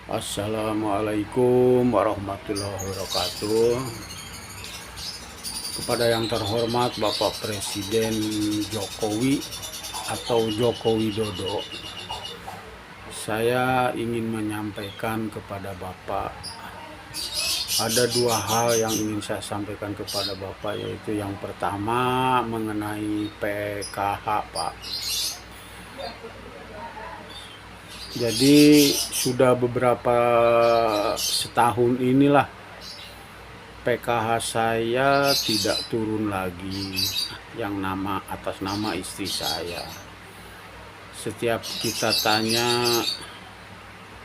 Assalamualaikum warahmatullahi wabarakatuh. Kepada yang terhormat Bapak Presiden Jokowi atau Joko Widodo, saya ingin menyampaikan kepada Bapak ada dua hal yang ingin saya sampaikan kepada Bapak, yaitu yang pertama mengenai PKH, Pak. Jadi sudah beberapa setahun inilah PKH saya tidak turun lagi yang atas nama istri saya. Setiap kita tanya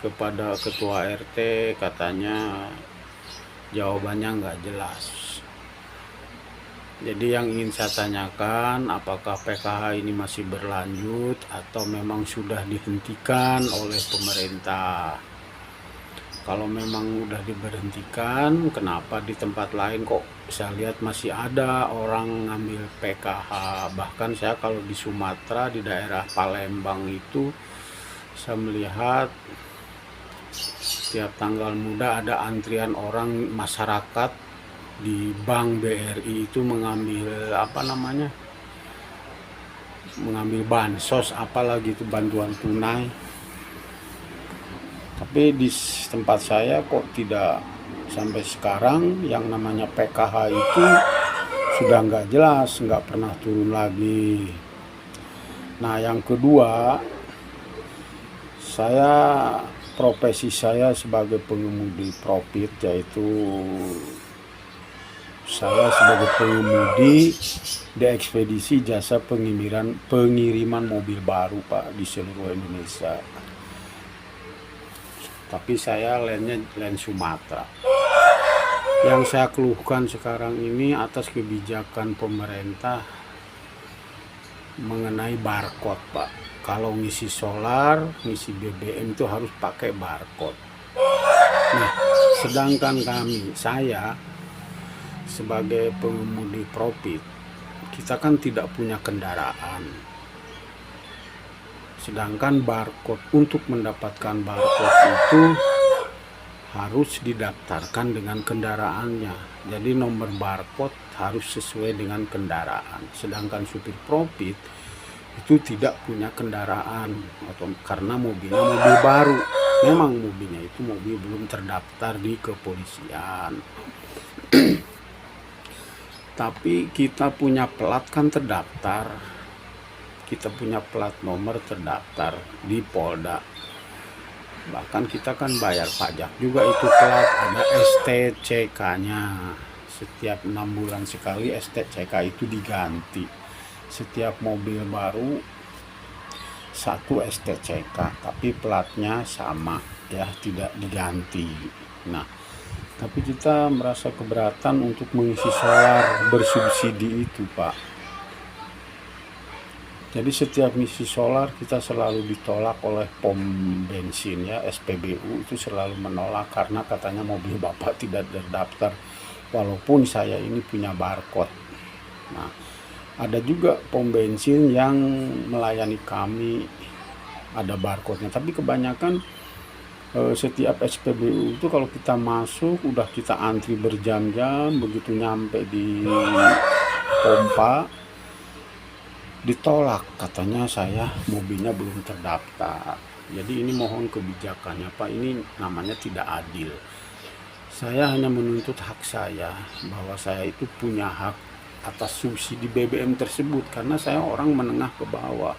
kepada ketua RT, katanya jawabannya nggak jelas. Jadi yang ingin saya tanyakan, apakah PKH ini masih berlanjut atau memang sudah dihentikan oleh pemerintah? Kalau memang udah diberhentikan, kenapa di tempat lain kok saya lihat masih ada orang ngambil PKH? Bahkan saya kalau di Sumatera, di daerah Palembang itu, saya melihat setiap tanggal muda ada antrian orang masyarakat di Bank BRI itu mengambil mengambil bansos, apalagi itu bantuan tunai. Tapi di tempat saya kok tidak, sampai sekarang yang namanya PKH itu sudah nggak jelas, nggak pernah turun lagi. Nah, yang kedua, profesi saya sebagai pengemudi profit, yaitu saya sebagai pengemudi di ekspedisi jasa pengiriman mobil baru, Pak, di seluruh Indonesia. Tapi saya len Sumatera. Yang saya keluhkan sekarang ini atas kebijakan pemerintah mengenai barcode, Pak. Kalau ngisi solar, ngisi BBM itu harus pakai barcode. Nah, sedangkan saya sebagai pengemudi profit, kita kan tidak punya kendaraan. Sedangkan barcode, untuk mendapatkan barcode itu harus didaftarkan dengan kendaraannya. Jadi nomor barcode harus sesuai dengan kendaraan. Sedangkan supir profit itu tidak punya kendaraan, atau karena mobilnya mobil baru. Memang mobilnya itu mobil belum terdaftar di kepolisian. Tapi kita punya plat kan terdaftar, kita punya plat nomor terdaftar di Polda. Bahkan kita kan bayar pajak juga itu plat, ada STCK-nya. Setiap 6 bulan sekali STCK itu diganti. Setiap mobil baru satu STCK, tapi platnya sama ya, tidak diganti. Nah, tapi kita merasa keberatan untuk mengisi solar bersubsidi itu, Pak. Jadi setiap misi solar kita selalu ditolak oleh pom bensin ya, SPBU itu selalu menolak karena katanya mobil Bapak tidak terdaftar, walaupun saya ini punya barcode. Nah, ada juga pom bensin yang melayani kami ada barcode-nya, tapi kebanyakan setiap SPBU itu kalau kita masuk udah kita antri berjam-jam, begitu nyampe di pompa ditolak, katanya saya mobilnya belum terdaftar. Jadi ini mohon kebijakannya, Pak, ini namanya tidak adil. Saya hanya menuntut hak saya, bahwa saya itu punya hak atas subsidi BBM tersebut, karena saya orang menengah ke bawah.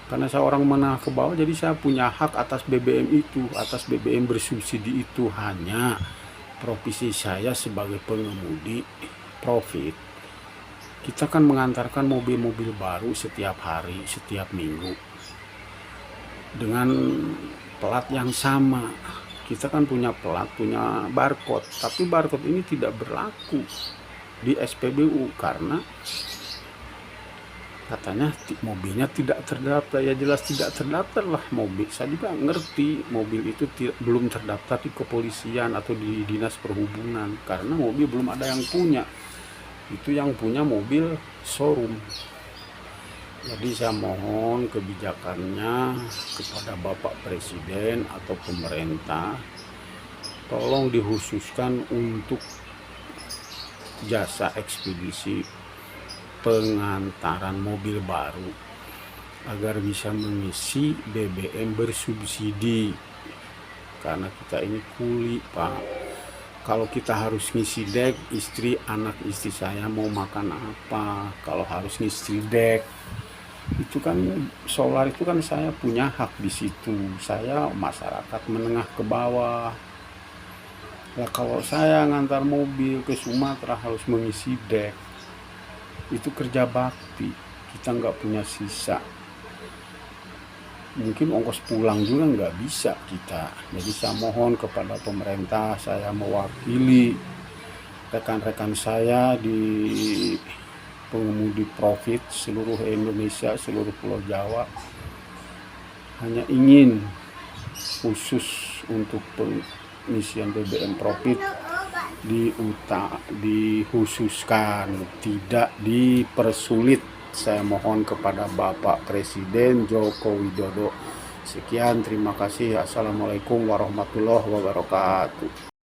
Karena saya orang menengah ke bawah, jadi saya punya hak atas BBM itu, atas BBM bersubsidi itu. Hanya profesi saya sebagai pengemudi profit, kita kan mengantarkan mobil-mobil baru setiap hari, setiap minggu dengan plat yang sama. Kita kan punya plat, punya barcode, tapi barcode ini tidak berlaku di SPBU karena katanya mobilnya tidak terdaftar. Ya jelas tidak terdaftar lah mobil. Saya juga ngerti mobil itu belum terdaftar di kepolisian atau di dinas perhubungan, karena mobil belum ada yang punya. Itu yang punya mobil showroom. Jadi saya mohon kebijakannya kepada Bapak Presiden atau pemerintah, tolong dikhususkan untuk jasa ekspedisi pengantaran mobil baru agar bisa mengisi BBM bersubsidi, karena kita ini kuli Pak. Kalau kita harus ngisi dek, anak istri saya mau makan apa? Kalau harus ngisi dek, itu kan solar itu kan saya punya hak di situ. Saya masyarakat menengah ke bawah. Ya kalau saya ngantar mobil ke Sumatera harus mengisi dek, itu kerja bakti. Kita nggak punya sisa. Mungkin ongkos pulang juga nggak bisa kita. Jadi saya mohon kepada pemerintah, saya mewakili rekan-rekan saya di pengemudi profit seluruh Indonesia, seluruh Pulau Jawa, hanya ingin khusus untuk pengisian BBM profit dikhususkan, tidak dipersulit. Saya mohon kepada Bapak Presiden Joko Widodo. Sekian, terima kasih. Assalamualaikum warahmatullahi wabarakatuh.